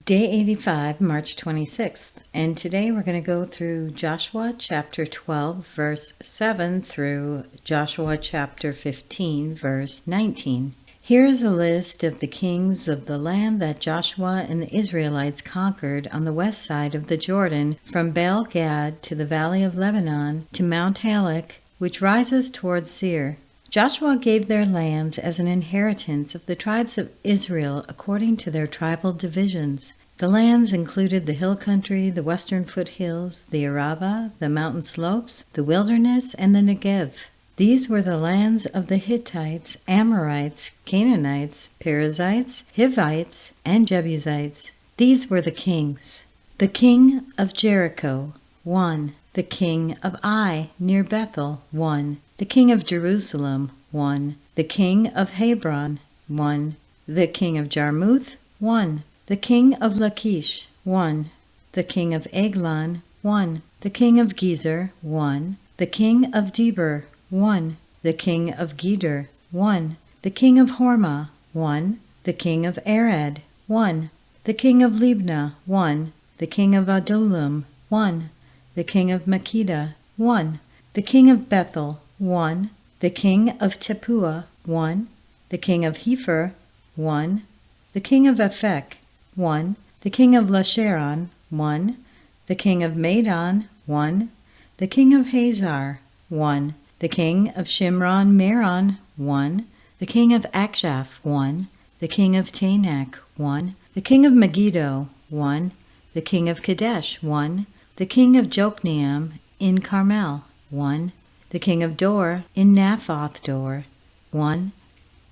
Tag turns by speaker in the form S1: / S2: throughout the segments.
S1: Day 85, March 26th, and today we're going to go through Joshua chapter 12, verse 7 through Joshua chapter 15, verse 19. Here is a list of the kings of the land that Joshua and the Israelites conquered on the west side of the Jordan, from Baal Gad to the valley of Lebanon to Mount Halak, which rises towards Seir. Joshua gave their lands as an inheritance of the tribes of Israel according to their tribal divisions. The lands included the hill country, the western foothills, the Arabah, the mountain slopes, the wilderness, and the Negev. These were the lands of the Hittites, Amorites, Canaanites, Perizzites, Hivites, and Jebusites. These were the kings. The king of Jericho, 1. The king of Ai, near Bethel, 1. The king of Jerusalem, 1. The king of Hebron, 1. The king of Jarmuth, 1. The king of Lachish, 1. The king of Eglon, 1. The king of Gezer, 1. The king of Debir, 1. The king of Geder, 1. The king of Hormah, 1. The king of Arad, 1. The king of Libnah, 1. The king of Adullam, 1. The king of Makkedah, 1. The king of Bethel, 1. The king of Tepuah, 1. The king of Hepher, 1. The king of Aphek, 1. The king of Lasharon, 1. The king of Madon, 1. The king of Hazar, 1. The king of Shimron Meron, 1. The king of Akshaph, 1. The king of Taanach, 1. The king of Megiddo, 1. The king of Kadesh, 1. The king of Jokneam in Carmel, 1. The king of Dor in Naphoth Dor, 1.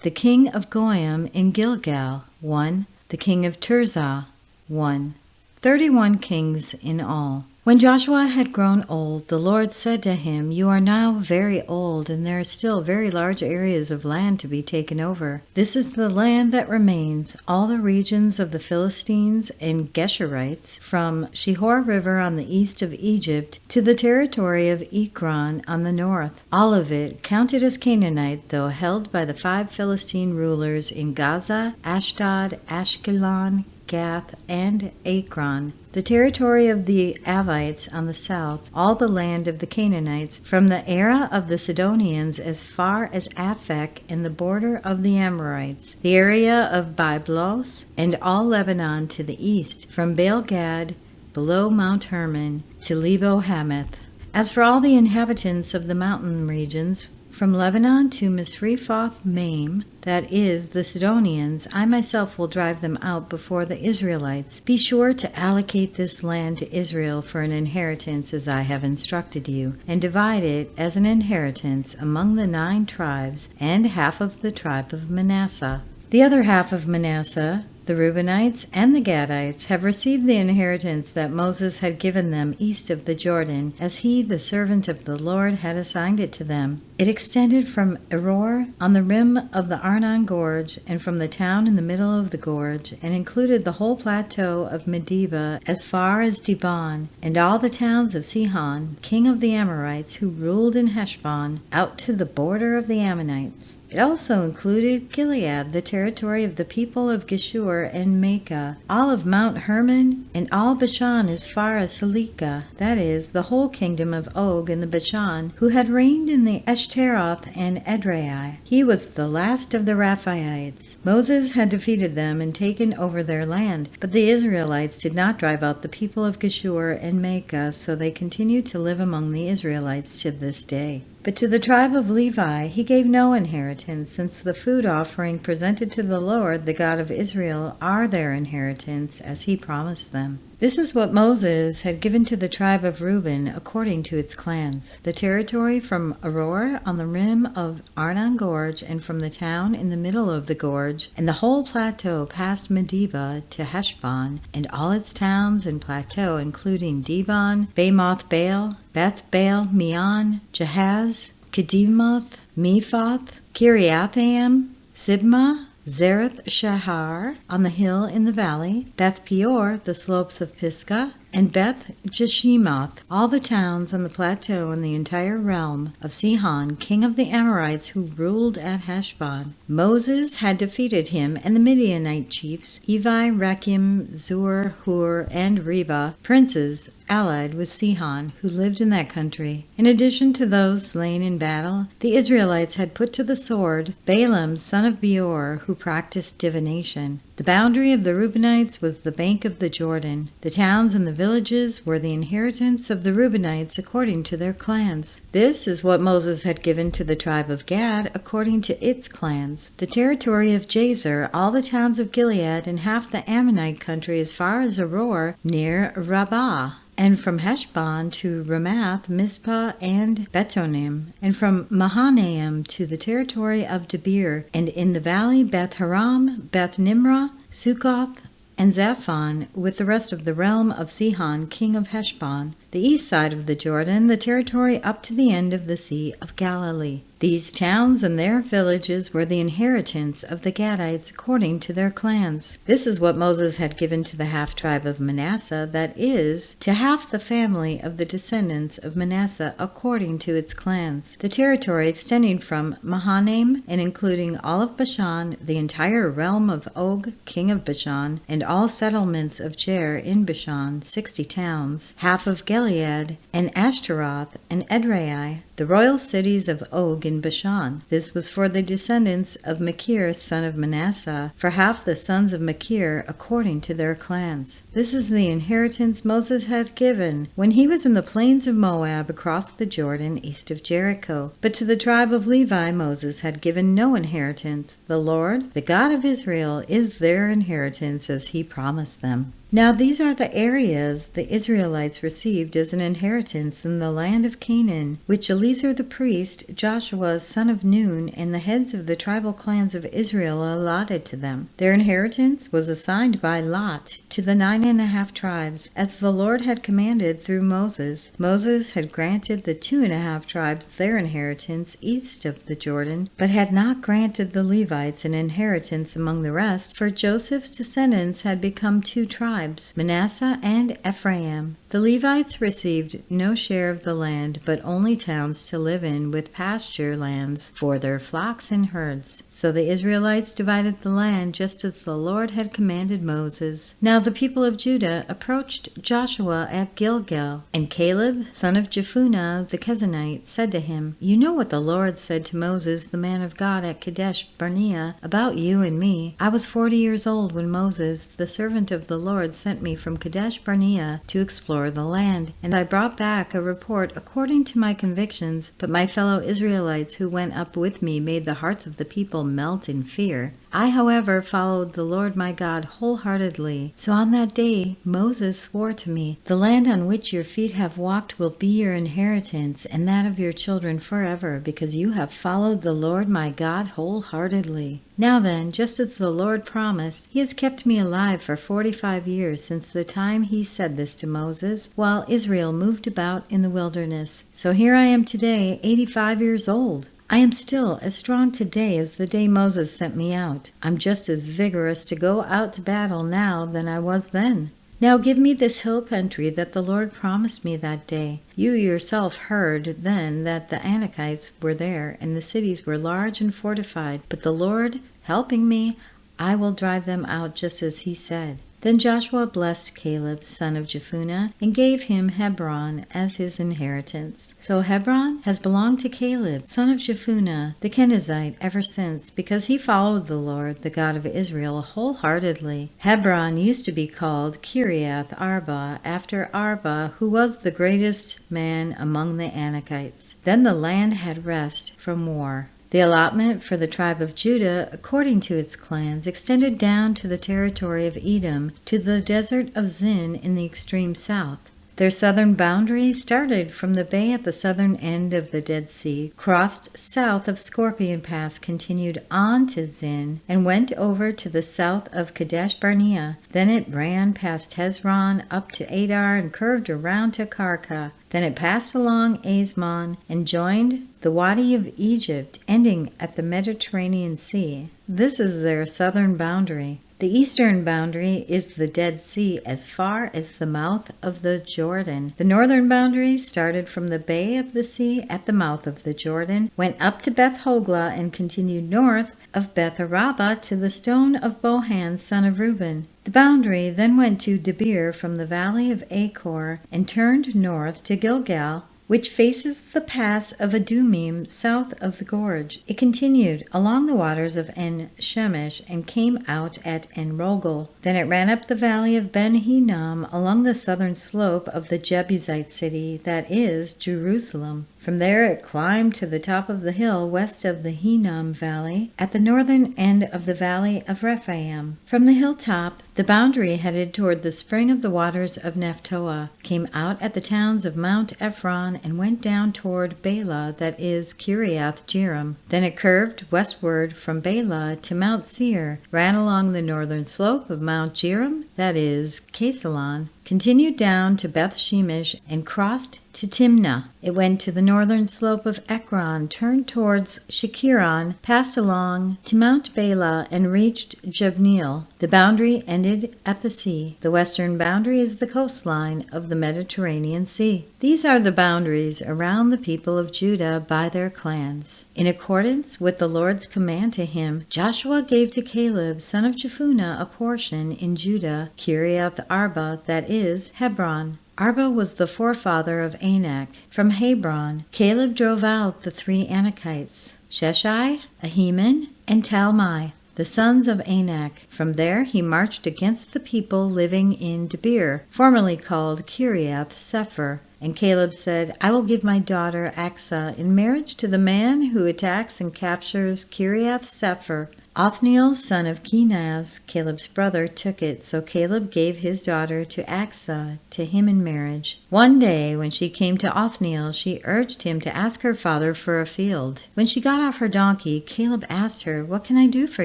S1: The king of Goyim in Gilgal, 1. The king of Tirzah, 1. 31 kings in all. When Joshua had grown old, the Lord said to him, "You are now very old, and there are still very large areas of land to be taken over. This is the land that remains, all the regions of the Philistines and Geshurites, from Shihor River on the east of Egypt to the territory of Ekron on the north, all of it counted as Canaanite, though held by the 5 Philistine rulers in Gaza, Ashdod, Ashkelon, Gath, and Ekron, the territory of the Avites on the south, all the land of the Canaanites, from the era of the Sidonians as far as Aphek and the border of the Amorites, the area of Byblos, and all Lebanon to the east, from Baal Gad, below Mount Hermon, to Lebo Hamath. As for all the inhabitants of the mountain regions, from Lebanon to Misrephoth-Maim, that is, the Sidonians, I myself will drive them out before the Israelites. Be sure to allocate this land to Israel for an inheritance as I have instructed you, and divide it as an inheritance among the 9 tribes and half of the tribe of Manasseh. The other half of Manasseh, the Reubenites and the Gadites, have received the inheritance that Moses had given them east of the Jordan, as he, the servant of the Lord, had assigned it to them. It extended from Eror on the rim of the Arnon Gorge, and from the town in the middle of the gorge, and included the whole plateau of Medeba as far as Dibon, and all the towns of Sihon, king of the Amorites, who ruled in Heshbon, out to the border of the Ammonites. It also included Gilead, the territory of the people of Geshur and Maacah, all of Mount Hermon, and all Bashan as far as Salekah, that is, the whole kingdom of Og and the Bashan, who had reigned in the Ashtaroth and Edrei. He was the last of the Rephaites. Moses had defeated them and taken over their land, but the Israelites did not drive out the people of Geshur and Maacah, so they continued to live among the Israelites to this day. But to the tribe of Levi he gave no inheritance, since the food offering presented to the Lord, the God of Israel, are their inheritance, as he promised them. This is what Moses had given to the tribe of Reuben according to its clans: the territory from Eror on the rim of Arnon Gorge, and from the town in the middle of the gorge, and the whole plateau past Medeba to Heshbon, and all its towns and plateau, including Dibon, Bamoth Baal, Beth Baal Meon, Jahaz, Kedemoth, Mephath, Kiriathaim, Sibmah, Zareth Shahar on the hill in the valley, Beth Peor, the slopes of Pisgah, and Beth Jeshimoth, all the towns on the plateau and the entire realm of Sihon, king of the Amorites, who ruled at Heshbon. Moses had defeated him and the Midianite chiefs, Levi, Rakim, Zur, Hur, and Reba, princes allied with Sihon, who lived in that country. In addition to those slain in battle, the Israelites had put to the sword Balaam, son of Beor, who practiced divination. The boundary of the Reubenites was the bank of the Jordan. The towns and the villages were the inheritance of the Reubenites according to their clans. This is what Moses had given to the tribe of Gad according to its clans. The territory of Jazer, all the towns of Gilead, and half the Ammonite country as far as Aror, near Rabbah, and from Heshbon to Ramath, Mizpah, and Betonim, and from Mahanaim to the territory of Debir, and in the valley Beth Haram, Beth Nimrah, Succoth, and Zaphon, with the rest of the realm of Sihon, king of Heshbon, the east side of the Jordan, the territory up to the end of the Sea of Galilee. These towns and their villages were the inheritance of the Gadites according to their clans. This is what Moses had given to the half-tribe of Manasseh, that is, to half the family of the descendants of Manasseh according to its clans. The territory extending from Mahanaim and including all of Bashan, the entire realm of Og, king of Bashan, and all settlements of Jair in Bashan, 60 towns, half of Gilead, and Ashtaroth, and Edrei, the royal cities of Og in Bashan. This was for the descendants of Machir, son of Manasseh, for half the sons of Machir according to their clans. This is the inheritance Moses had given when he was in the plains of Moab across the Jordan east of Jericho. But to the tribe of Levi Moses had given no inheritance. The Lord, the God of Israel, is their inheritance as he promised them. Now these are the areas the Israelites received as an inheritance in the land of Canaan, which Eliezer the priest, Joshua son of Nun, and the heads of the tribal clans of Israel allotted to them. Their inheritance was assigned by lot to the 9.5 tribes, as the Lord had commanded through Moses. Moses had granted the 2.5 tribes their inheritance east of the Jordan, but had not granted the Levites an inheritance among the rest, for Joseph's descendants had become 2 tribes, Manasseh and Ephraim. The Levites received no share of the land, but only towns to live in with pasture lands for their flocks and herds. So the Israelites divided the land just as the Lord had commanded Moses. Now the people of Judah approached Joshua at Gilgal, and Caleb, son of Jephunneh the Kenizzite, said to him, "You know what the Lord said to Moses, the man of God, at Kadesh Barnea, about you and me. I was 40 years old when Moses, the servant of the Lord, sent me from Kadesh Barnea to explore the land, and I brought back a report according to my convictions, but my fellow Israelites who went up with me made the hearts of the people melt in fear. I, however, followed the Lord my God wholeheartedly. So on that day Moses swore to me, 'The land on which your feet have walked will be your inheritance, and that of your children forever, because you have followed the Lord my God wholeheartedly.' Now then, just as the Lord promised, he has kept me alive for 45 years since the time he said this to Moses, while Israel moved about in the wilderness. So here I am today, 85 years old. I am still as strong today as the day Moses sent me out. I'm just as vigorous to go out to battle now than I was then. Now give me this hill country that the Lord promised me that day. You yourself heard then that the Anakites were there, and the cities were large and fortified. But the Lord, helping me, I will drive them out just as he said." Then Joshua blessed Caleb, son of Jephunneh, and gave him Hebron as his inheritance. So Hebron has belonged to Caleb, son of Jephunneh, the Kenizzite, ever since, because he followed the Lord, the God of Israel, wholeheartedly. Hebron used to be called Kiriath Arba, after Arba, who was the greatest man among the Anakites. Then the land had rest from war. The allotment for the tribe of Judah, according to its clans, extended down to the territory of Edom, to the desert of Zin in the extreme south. Their southern boundary started from the bay at the southern end of the Dead Sea, crossed south of Scorpion Pass, continued on to Zin, and went over to the south of Kadesh Barnea. Then it ran past Hezron up to Adar and curved around to Karka. Then it passed along Azmon and joined the Wadi of Egypt, ending at the Mediterranean Sea. This is their southern boundary. The eastern boundary is the Dead Sea as far as the mouth of the Jordan. The northern boundary started from the bay of the sea at the mouth of the Jordan, went up to Beth Hoglah, and continued north of Beth Arabah to the stone of Bohan, son of Reuben. The boundary then went to Debir from the valley of Achor and turned north to Gilgal, which faces the pass of Adumim south of the gorge. It continued along the waters of En-Shemesh and came out at En-Rogel. Then it ran up the valley of Ben-Hinnom along the southern slope of the Jebusite city, that is, Jerusalem. From there it climbed to the top of the hill west of the Hinnom Valley, at the northern end of the valley of Rephaim. From the hilltop, the boundary headed toward the spring of the waters of Nephtoah, came out at the towns of Mount Ephron, and went down toward Bela, that is, Kiriath Jearim. Then it curved westward from Bela to Mount Seir, ran along the northern slope of Mount Jearim, that is, Casalon, continued down to Beth Shemesh, and crossed to Timnah. It went to the northern slope of Ekron, turned towards Shekiron, passed along to Mount Bela, and reached Jabneel. The boundary ended at the sea. The western boundary is the coastline of the Mediterranean Sea. These are the boundaries around the people of Judah by their clans. In accordance with the Lord's command to him, Joshua gave to Caleb, son of Jephunneh, a portion in Judah, Kiriath Arba, that is, Hebron. Arba was the forefather of Anak. From Hebron, Caleb drove out the 3 Anakites, Sheshai, Ahiman, and Talmai, the sons of Anak. From there he marched against the people living in Debir, formerly called Kiriath Sepher. And Caleb said, I will give my daughter Aksah in marriage to the man who attacks and captures Kiriath Sepher. Othniel, son of Kenaz, Caleb's brother, took it, so Caleb gave his daughter to Aksah to him in marriage. One day, when she came to Othniel, she urged him to ask her father for a field. When she got off her donkey, Caleb asked her, What can I do for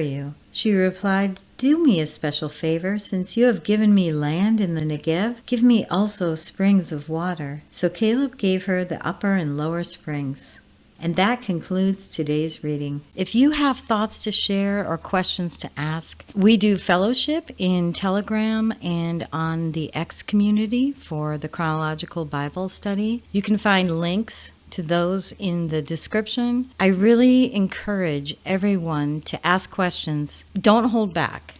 S1: you? She replied, Do me a special favor, since you have given me land in the Negev. Give me also springs of water. So Caleb gave her the upper and lower springs. And that concludes today's reading. If you have thoughts to share or questions to ask, we do fellowship in Telegram and on the X community for the Chronological Bible Study. You can find links to those in the description. I really encourage everyone to ask questions. Don't hold back.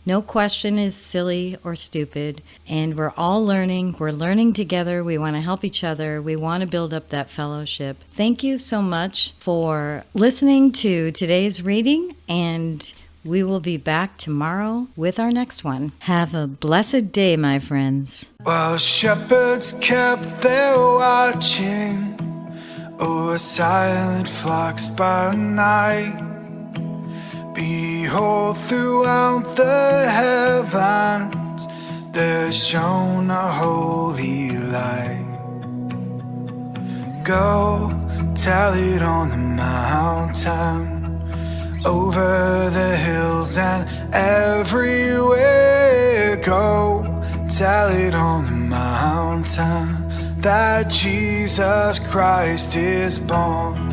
S1: No question is silly or stupid, and we're all learning. We're learning together. We want to help each other. We want to build up that fellowship. Thank you so much for listening to today's reading, and we will be back tomorrow with our next one. Have a blessed day, my friends.
S2: While shepherds kept their watching o'er silent flocks by night, behold, throughout the heavens there shone a holy light. Go tell it on the mountain, over the hills and everywhere. Go tell it on the mountain that Jesus Christ is born.